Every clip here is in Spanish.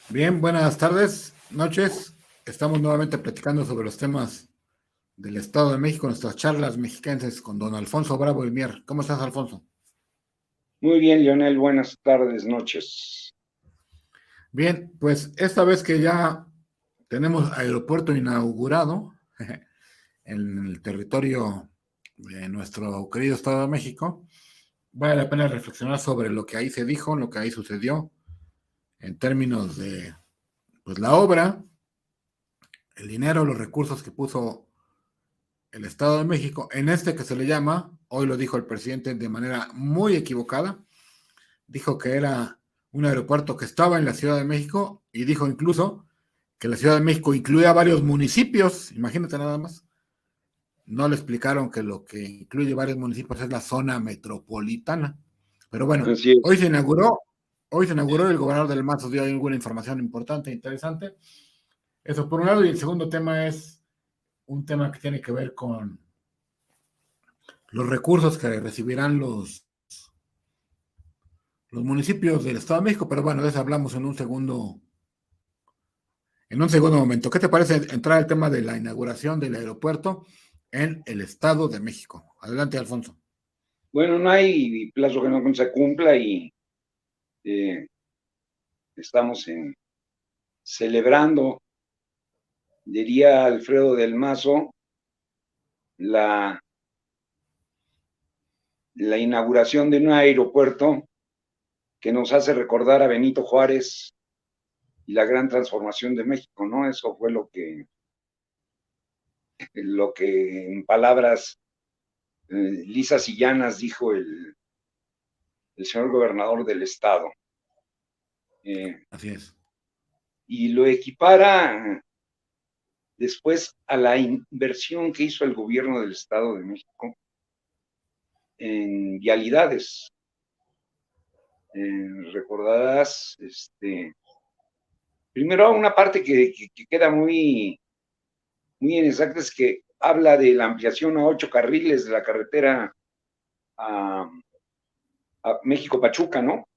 Bien, buenas tardes, noches. Estamos nuevamente platicando sobre los temas del Estado de México, nuestras charlas mexicanas con don Alfonso Bravo y Mier. ¿Cómo estás, Alfonso? Muy bien, Leonel, buenas tardes, noches. Bien, pues esta vez que ya tenemos aeropuerto inaugurado en el territorio de nuestro querido Estado de México, vale la pena reflexionar sobre lo que ahí se dijo, lo que ahí sucedió en términos de pues, la obra, el dinero, los recursos que puso el Estado de México, en este que se le llama, hoy lo dijo el presidente de manera muy equivocada, dijo que era un aeropuerto que estaba en la Ciudad de México y dijo incluso que la Ciudad de México incluía varios municipios, imagínate nada más. No le explicaron que lo que incluye varios municipios es la zona metropolitana. Pero bueno, Así es. hoy se inauguró, el gobernador del Mazo dio alguna información importante, interesante. Eso por un lado, y el segundo tema es un tema que tiene que ver con los recursos que recibirán los municipios del Estado de México, pero bueno, de eso hablamos en un segundo momento. ¿Qué te parece entrar al tema de la inauguración del aeropuerto en el Estado de México? Adelante, Alfonso. Bueno, no hay plazo que no se cumpla y eh, estamos celebrando, diría Alfredo del Mazo, la, la inauguración de un aeropuerto que nos hace recordar a Benito Juárez y la gran transformación de México, ¿no? Eso fue lo que en palabras lisas y llanas dijo el señor gobernador del estado. Así es. Y lo equipara después a la inversión que hizo el gobierno del Estado de México en vialidades. Recordarás, primero una parte que queda muy inexacta es que habla de la ampliación a 8 carriles de la carretera a, a México-Pachuca, ¿no?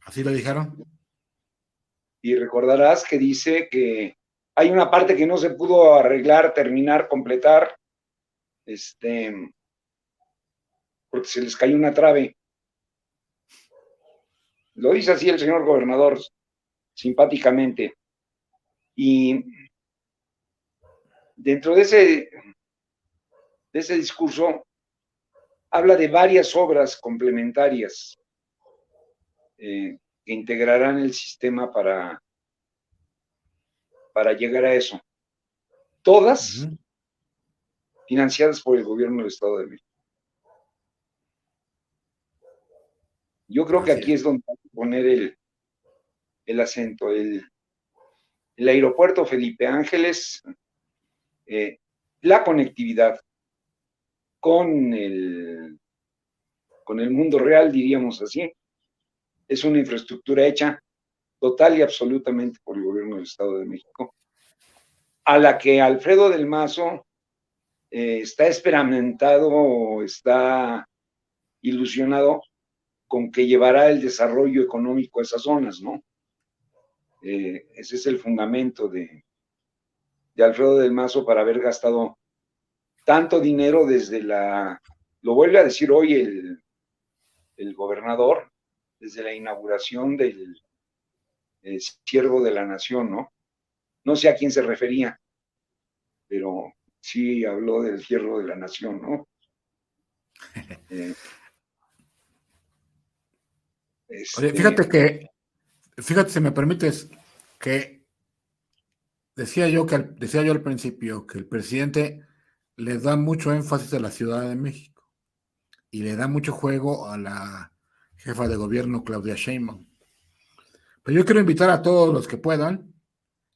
¿Así lo dijeron? Y recordarás que dice que hay una parte que no se pudo arreglar, terminar, completar, porque se les cayó una trave. Lo dice así el señor gobernador, simpáticamente. Y dentro de ese discurso habla de varias obras complementarias que integrarán el sistema para llegar a eso. Todas Uh-huh. financiadas por el gobierno del Estado de México. Yo creo que Así aquí es. es donde hay que poner el acento. El aeropuerto Felipe Ángeles, la conectividad con con el mundo real, diríamos así, es una infraestructura hecha total y absolutamente por el gobierno del Estado de México, a la que Alfredo del Mazo está experimentado o está ilusionado con que llevará el desarrollo económico a esas zonas, ¿no? Ese es el fundamento de Alfredo del Mazo para haber gastado tanto dinero desde lo vuelve a decir hoy el gobernador, desde la inauguración del Siervo de la Nación, ¿no? No sé a quién se refería, pero sí habló del Siervo de la Nación, ¿no? Eh, Oye, este, fíjate si me permites, que decía yo al principio que el presidente le da mucho énfasis a la Ciudad de México y le da mucho juego a la jefa de gobierno Claudia Sheinbaum. Pero yo quiero invitar a todos los que puedan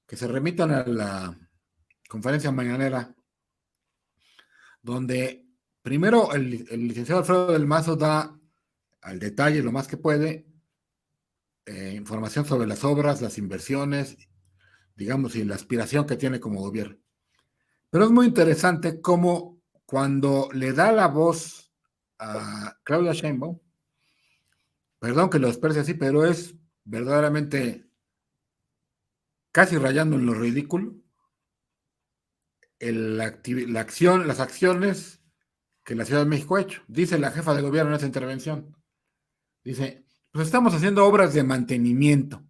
que se remitan a la conferencia mañanera, donde primero el licenciado Alfredo del Mazo da al detalle lo más que puede información sobre las obras, las inversiones, digamos, y la aspiración que tiene como gobierno. Pero es muy interesante cómo cuando le da la voz a Claudia Sheinbaum, perdón que lo exprese así, pero es verdaderamente casi rayando en lo ridículo, las acciones que la Ciudad de México ha hecho. Dice la jefa de gobierno en esa intervención, dice, pues estamos haciendo obras de mantenimiento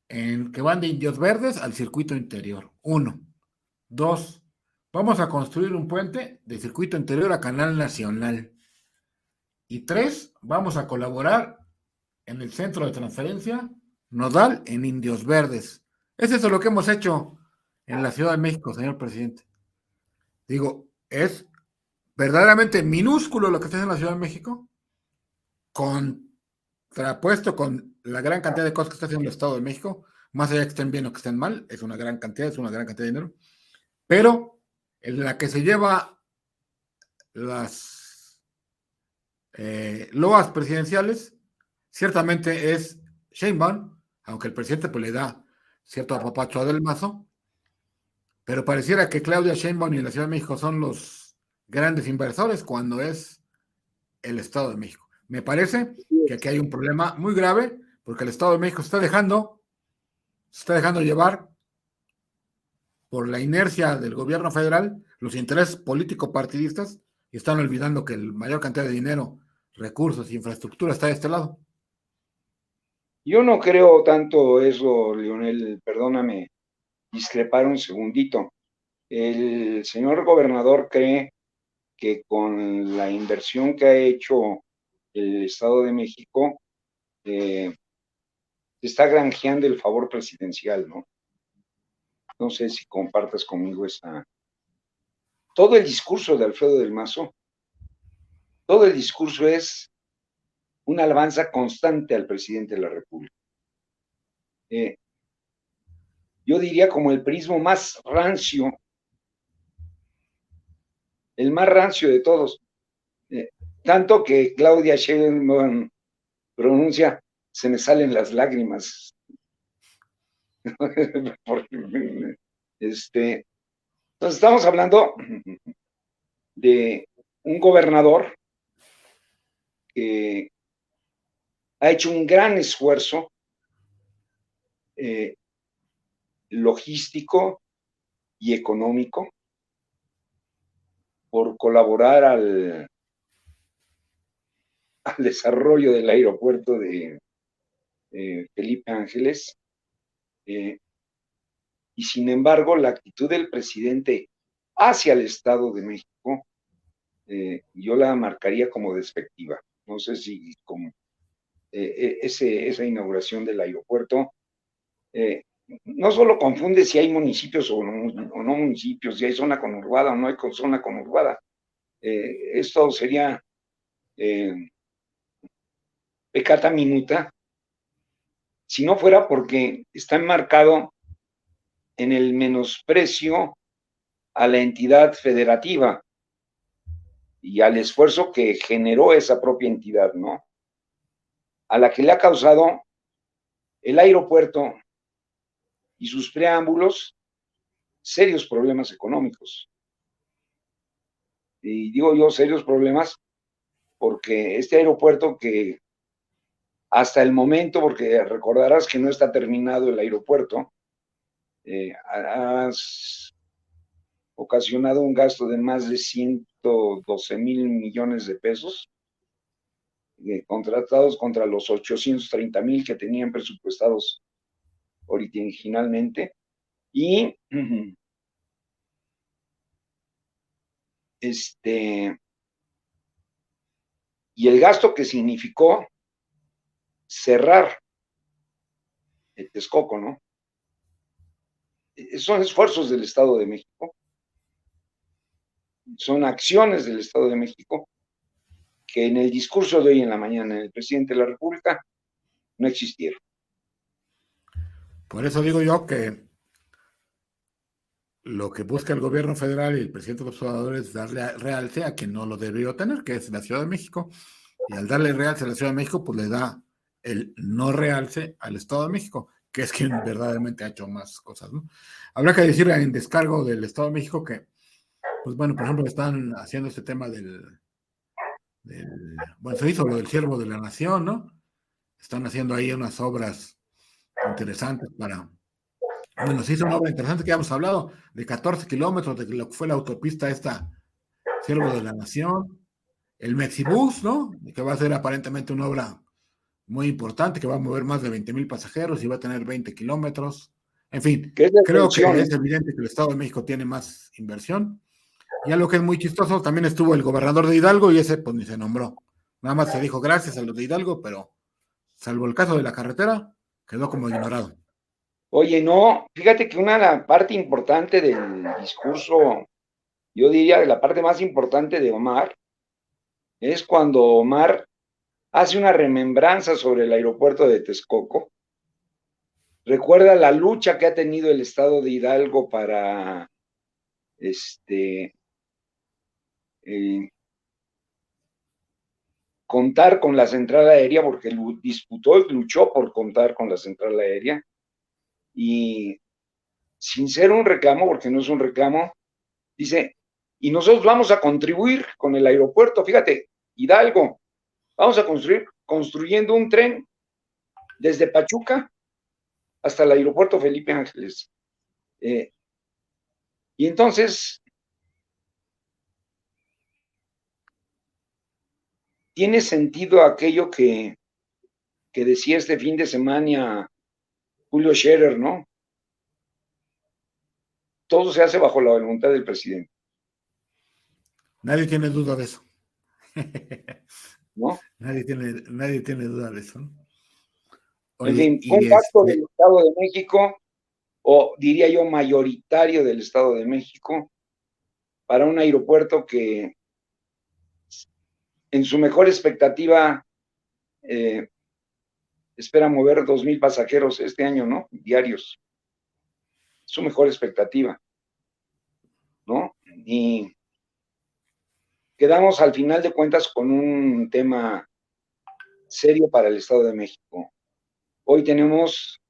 que van de Indios Verdes al circuito interior. 1. 2. Vamos a construir un puente de circuito interior a Canal Nacional. Y 3. Vamos a colaborar en el centro de transferencia nodal en Indios Verdes. Es eso lo que hemos hecho en la Ciudad de México, señor presidente. Digo, es verdaderamente minúsculo lo que está en la Ciudad de México, contrapuesto con la gran cantidad de cosas que está haciendo el Estado de México, más allá de que estén bien o que estén mal, es una gran cantidad, es una gran cantidad de dinero, pero en la que se lleva las loas presidenciales, ciertamente es Sheinbaum, aunque el presidente pues, le da cierto apapacho a Del Mazo, pero pareciera que Claudia Sheinbaum y la Ciudad de México son los grandes inversores cuando es el Estado de México. Me parece que aquí hay un problema muy grave porque el Estado de México se está dejando llevar por la inercia del gobierno federal, los intereses político-partidistas, y están olvidando que la mayor cantidad de dinero, recursos e infraestructura está de este lado. Yo no creo tanto eso, Leonel, perdóname, discrepar un segundito. El señor gobernador cree que con la inversión que ha hecho el Estado de México, se está granjeando el favor presidencial, ¿no? No sé si compartas conmigo esa. Todo el discurso de Alfredo del Mazo, todo el discurso es una alabanza constante al presidente de la República. Yo diría como el prismo más rancio, el más rancio de todos. Tanto que Claudia Sheinbaum pronuncia, se me salen las lágrimas. Entonces estamos hablando de un gobernador que ha hecho un gran esfuerzo logístico y económico por colaborar al desarrollo del aeropuerto de Felipe Ángeles. Y sin embargo, la actitud del presidente hacia el Estado de México, yo la marcaría como despectiva. No sé si como esa inauguración del aeropuerto no solo confunde si hay municipios o no municipios, si hay zona conurbada o no hay zona conurbada. Esto sería peccata minuta si no fuera porque está enmarcado en el menosprecio a la entidad federativa y al esfuerzo que generó esa propia entidad, ¿no? A la que le ha causado el aeropuerto y sus preámbulos serios problemas económicos. Y digo yo serios problemas porque este aeropuerto que hasta el momento, porque recordarás que no está terminado el aeropuerto, has ocasionado un gasto de más de 112,000 millones de pesos, contratados contra los 830,000 que tenían presupuestados originalmente. Y y el gasto que significó cerrar el Texcoco, ¿no? Son esfuerzos del Estado de México, son acciones del Estado de México que en el discurso de hoy en la mañana del presidente de la República no existieron. Por eso digo yo que lo que busca el gobierno federal y el presidente de los observadores es darle realce a quien no lo debió tener, que es la Ciudad de México, y al darle realce a la Ciudad de México, pues le da el no realce al Estado de México, que es quien verdaderamente ha hecho más cosas, ¿no? Habrá que decir en descargo del Estado de México que, pues bueno, por ejemplo, están haciendo este tema bueno, se hizo lo del Siervo de la Nación, ¿no? Están haciendo ahí unas obras interesantes para Bueno, se hizo una obra interesante que ya hemos hablado, de 14 kilómetros, de lo que fue la autopista esta, Siervo de la Nación, el Mexibus, ¿no? Que va a ser aparentemente una obra muy importante, que va a mover más de 20,000 pasajeros y va a tener 20 kilómetros. En fin, Que es la creo que intención, es evidente que el Estado de México tiene más inversión. Y algo que es muy chistoso, también estuvo el gobernador de Hidalgo y ese pues ni se nombró. Nada más se dijo gracias a los de Hidalgo, pero salvo el caso de la carretera, quedó como ignorado. Oye, no, fíjate que una parte importante del discurso, yo diría la parte más importante de Omar, es cuando Omar hace una remembranza sobre el aeropuerto de Texcoco. Recuerda la lucha que ha tenido el estado de Hidalgo para este, eh, contar con la central aérea, porque disputó y luchó por contar con la central aérea, y sin ser un reclamo, porque no es un reclamo, dice, y nosotros vamos a contribuir con el aeropuerto, fíjate, Hidalgo, vamos a construyendo un tren desde Pachuca hasta el aeropuerto Felipe Ángeles. Y entonces, tiene sentido aquello que decía este fin de semana Julio Scherer, ¿no? Todo se hace bajo la voluntad del presidente, Nadie tiene duda de eso. ¿no? Nadie tiene duda de eso. En Oye, fin, fue un y pacto del Estado de México, o diría yo mayoritario del Estado de México, para un aeropuerto que en su mejor expectativa espera mover 2,000 pasajeros este año, ¿no? Diarios. Su mejor expectativa, ¿no? Y quedamos al final de cuentas con un tema serio para el Estado de México. Hoy tenemos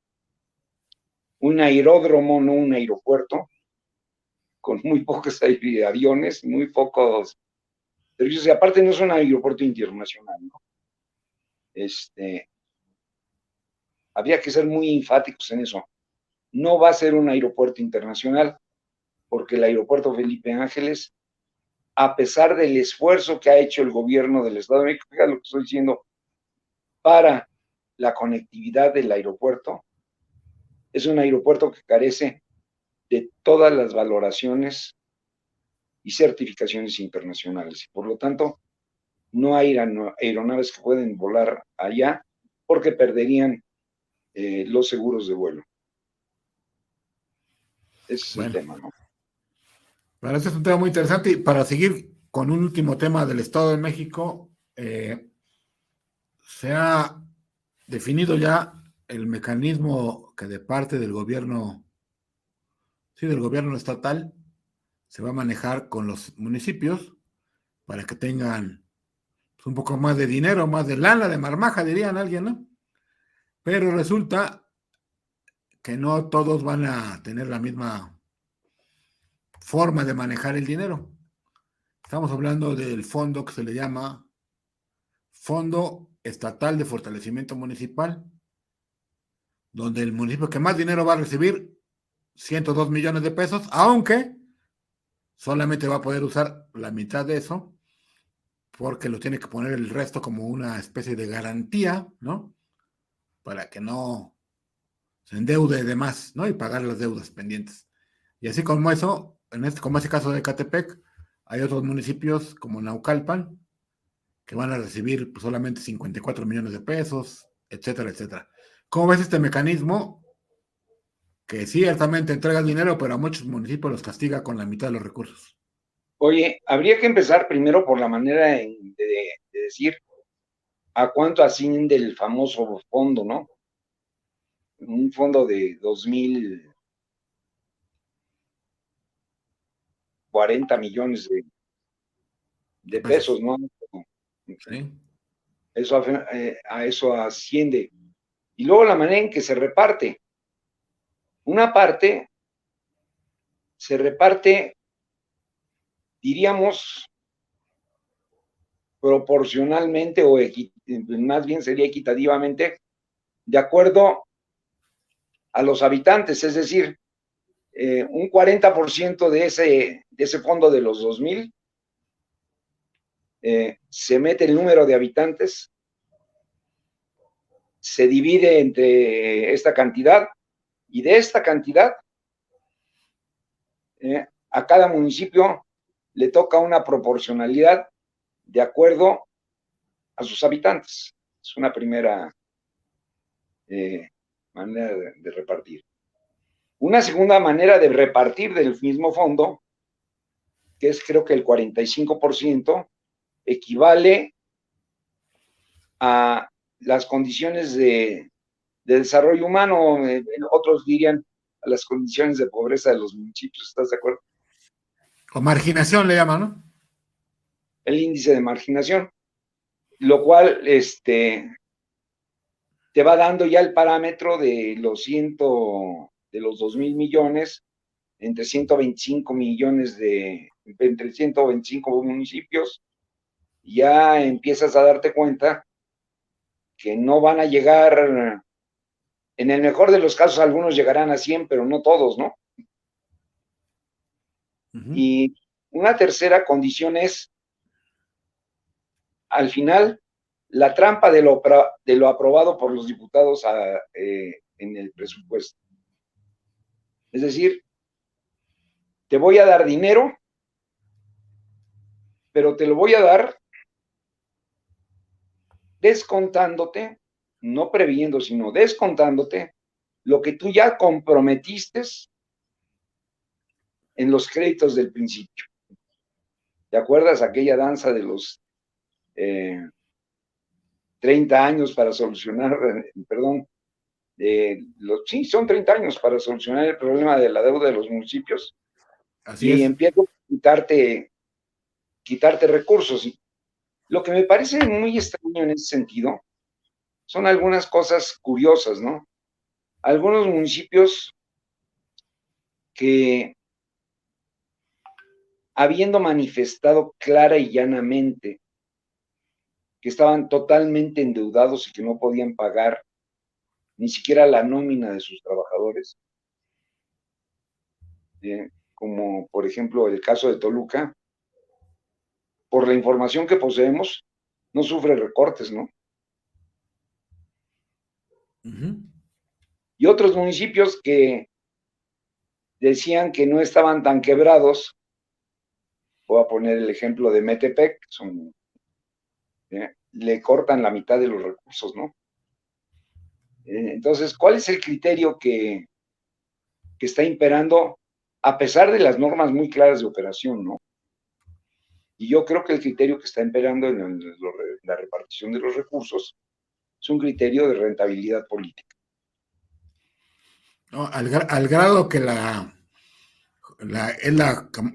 un aeródromo, no un aeropuerto, con muy pocos aviones, muy pocos servicios, y aparte no es un aeropuerto internacional, ¿no? Habría que ser muy enfáticos en eso. No va a ser un aeropuerto internacional, porque el aeropuerto Felipe Ángeles, a pesar del esfuerzo que ha hecho el gobierno del Estado de México, fíjate lo que estoy diciendo, para la conectividad del aeropuerto, es un aeropuerto que carece de todas las valoraciones y certificaciones internacionales. Por lo tanto, no hay aeronaves que pueden volar allá porque perderían los seguros de vuelo. Ese es el bueno, tema, ¿no? para este es un tema muy interesante y para seguir con un último tema del Estado de México, se ha definido ya el mecanismo que de parte del gobierno, sí, del gobierno estatal, se va a manejar con los municipios para que tengan pues, un poco más de dinero, más de lana, de marmaja, dirían alguien, ¿no? Pero resulta que no todos van a tener la misma forma de manejar el dinero. Estamos hablando del fondo que se le llama Fondo Estatal de Fortalecimiento Municipal, donde el municipio que más dinero va a recibir 102 millones de pesos, aunque solamente va a poder usar la mitad de eso, porque lo tiene que poner el resto como una especie de garantía, ¿no? Para que no se endeude de más, ¿no? Y pagar las deudas pendientes. Y así como eso, como ese caso de Catepec, hay otros municipios como Naucalpan, que van a recibir pues, solamente 54 millones de pesos, etcétera, etcétera. ¿Cómo ves este mecanismo? Que ciertamente entrega dinero, pero a muchos municipios los castiga con la mitad de los recursos. Oye, habría que empezar primero por la manera de decir a cuánto asciende el famoso fondo, ¿no? Un fondo de 2,040 millones De de pesos, pesos. ¿no? ¿Sí? Eso, a eso asciende. Y luego la manera en que se reparte. Una parte se reparte, diríamos, proporcionalmente o más bien sería equitativamente, de acuerdo a los habitantes, es decir, un 40% de ese fondo de los 2,000 se mete el número de habitantes, se divide entre esta cantidad, y de esta cantidad a cada municipio le toca una proporcionalidad de acuerdo a sus habitantes. Es una primera manera de repartir. Una segunda manera de repartir del mismo fondo, que es creo que el 45%, equivale a las condiciones de desarrollo humano, otros dirían a las condiciones de pobreza de los municipios, ¿estás de acuerdo? O marginación le llaman, ¿no? El índice de marginación, lo cual te va dando ya el parámetro de los 2,000 millones, entre 125 millones entre 125 municipios, ya empiezas a darte cuenta que no van a llegar, en el mejor de los casos algunos llegarán a 100, pero no todos, ¿no? Y una tercera condición es, al final, la trampa de lo aprobado por los diputados en el presupuesto. Es decir, te voy a dar dinero, pero te lo voy a dar descontándote, no previendo, sino descontándote lo que tú ya comprometiste en los créditos del principio. ¿Te acuerdas aquella danza de los 30 años para solucionar, perdón, sí, son 30 años para solucionar el problema de la deuda de los municipios? Así y es. empiezo a quitarte recursos. Y lo que me parece muy extraño en ese sentido son algunas cosas curiosas, ¿no? Algunos municipios que, habiendo manifestado clara y llanamente que estaban totalmente endeudados y que no podían pagar ni siquiera la nómina de sus trabajadores, como por ejemplo el caso de Toluca, por la información que poseemos, no sufre recortes, ¿no? Y otros municipios que decían que no estaban tan quebrados, voy a poner el ejemplo de Metepec, le cortan la mitad de los recursos, ¿no? Entonces, ¿cuál es el criterio que está imperando a pesar de las normas muy claras de operación, ¿no? Y yo creo que el criterio que está imperando en la repartición de los recursos es un criterio de rentabilidad política. No, al grado que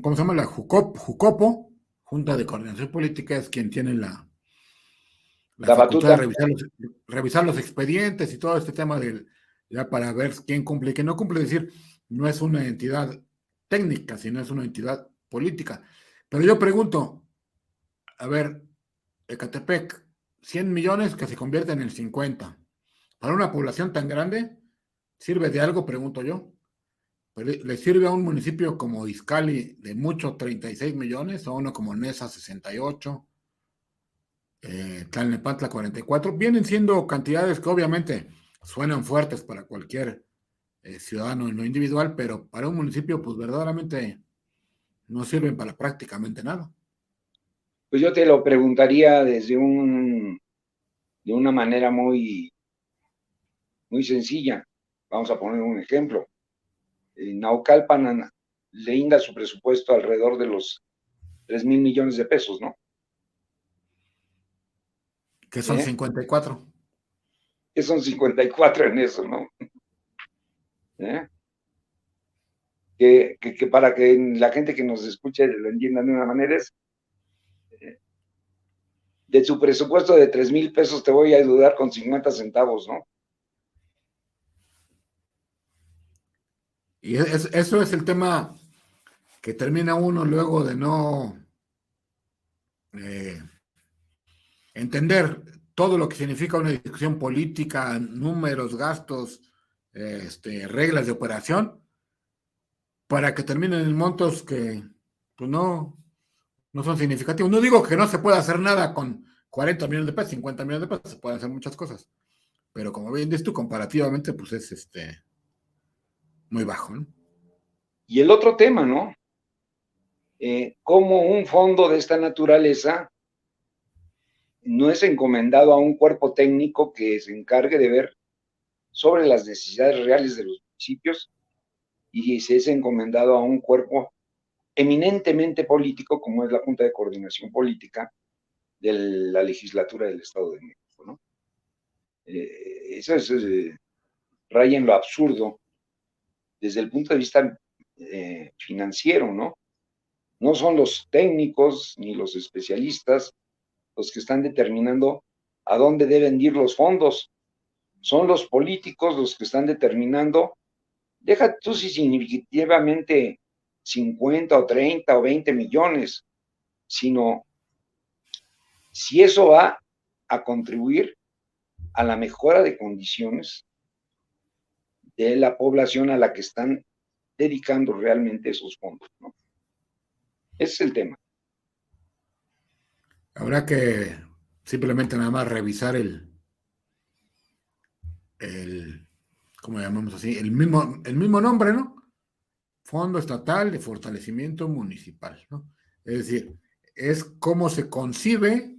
¿cómo se llama? La Jucopo, Junta de Coordinación Política, es quien tiene la facultad batuta. de revisar los expedientes y todo este tema ya para ver quién cumple y quién no cumple. Es decir, no es una entidad técnica, sino es una entidad política. Pero yo pregunto, a ver, Ecatepec, 100 millones que se convierten en 50. Para una población tan grande, ¿sirve de algo? Pregunto yo. ¿Le sirve a un municipio como Izcalli de mucho 36 millones, o uno como Nesa 68, Tlalnepantla 44? Vienen siendo cantidades que obviamente suenan fuertes para cualquier ciudadano en lo individual, pero para un municipio pues verdaderamente no sirven para prácticamente nada. Pues yo te lo preguntaría de una manera muy, muy sencilla. Vamos a poner un ejemplo. Naucalpan linda su presupuesto alrededor de los 3,000 millones de pesos, ¿no? Que son 54. Que son 54 en eso, ¿no? Que para que la gente que nos escuche lo entienda de una manera es, de su presupuesto de 3,000 pesos te voy a ayudar con 50 centavos, ¿no? Y eso es el tema que termina uno luego de no entender todo lo que significa una discusión política, números, gastos, reglas de operación para que terminen en montos que pues no son significativos. No digo que no se pueda hacer nada con 40 millones de pesos, 50 millones de pesos, se pueden hacer muchas cosas, pero como bien dices tú, comparativamente, pues es muy bajo, ¿no? Y el otro tema, ¿no? Cómo un fondo de esta naturaleza no es encomendado a un cuerpo técnico que se encargue de ver sobre las necesidades reales de los municipios y se es encomendado a un cuerpo eminentemente político como es la Junta de Coordinación Política de la legislatura del Estado de México, ¿no? Eso es raya en lo absurdo desde el punto de vista financiero, ¿no? No son los técnicos ni los especialistas los que están determinando a dónde deben ir los fondos, son los políticos los que están determinando, deja tú si significativamente 50 o 30 o 20 millones, sino si eso va a contribuir a la mejora de condiciones de la población a la que están dedicando realmente esos fondos, ¿no? Ese es el tema. Habrá que simplemente nada más revisar ¿cómo llamamos así? El mismo nombre, ¿no? Fondo Estatal de Fortalecimiento Municipal, ¿no? Es decir, es cómo se concibe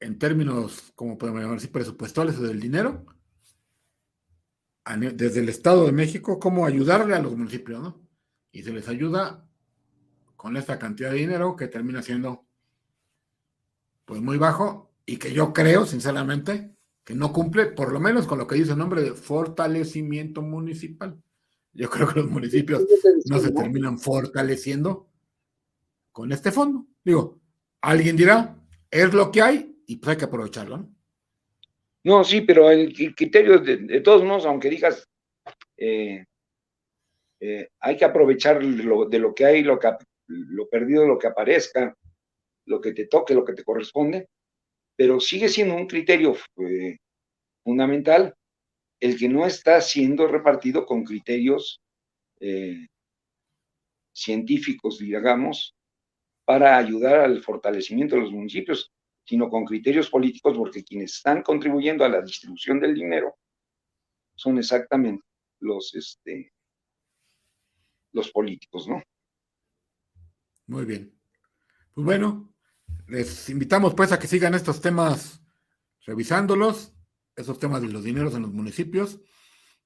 en términos, como podemos llamar así, presupuestales o del dinero, desde el Estado de México, cómo ayudarle a los municipios, ¿no? Y se les ayuda con esta cantidad de dinero que termina siendo pues muy bajo y que yo creo, sinceramente, que no cumple, por lo menos con lo que dice el nombre de fortalecimiento municipal. Yo creo que los municipios no se terminan fortaleciendo con este fondo. Digo, alguien dirá, es lo que hay y pues hay que aprovecharlo, ¿no? No, sí, pero el criterio de todos modos, aunque digas, hay que aprovechar de lo que hay, lo perdido, lo que aparezca, lo que te toque, lo que te corresponde, pero sigue siendo un criterio fundamental el que no está siendo repartido con criterios científicos, digamos, para ayudar al fortalecimiento de los municipios, sino con criterios políticos, porque quienes están contribuyendo a la distribución del dinero son exactamente los políticos, ¿no? Muy bien. Pues bueno, les invitamos pues a que sigan estos temas revisándolos, esos temas de los dineros en los municipios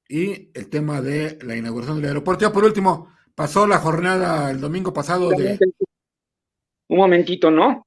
y el tema de la inauguración del aeropuerto. Ya por último, pasó la jornada el domingo pasado de... Un momentito, ¿no?